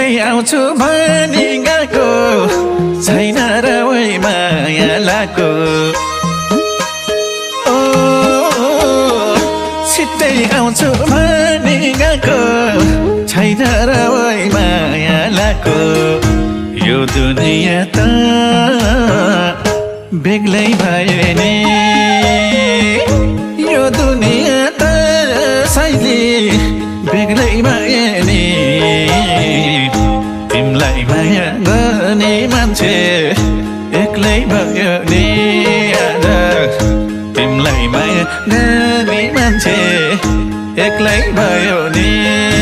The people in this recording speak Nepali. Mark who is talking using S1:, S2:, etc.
S1: छिट्टै आउँछु भनी गएको छैन र वै माया लाको ओ छिट्टै आउँछु भनी गएको छैन र वै माया लाको यो दुनिया त बेग्लै भयो नि यो दुनिया त साइली बेग्लै भयो नि तिमलाई माया गर्ने मान्छे एक्लै भयो नि आज तिमलाई माया गर्ने मान्छे एक्लै भयो नि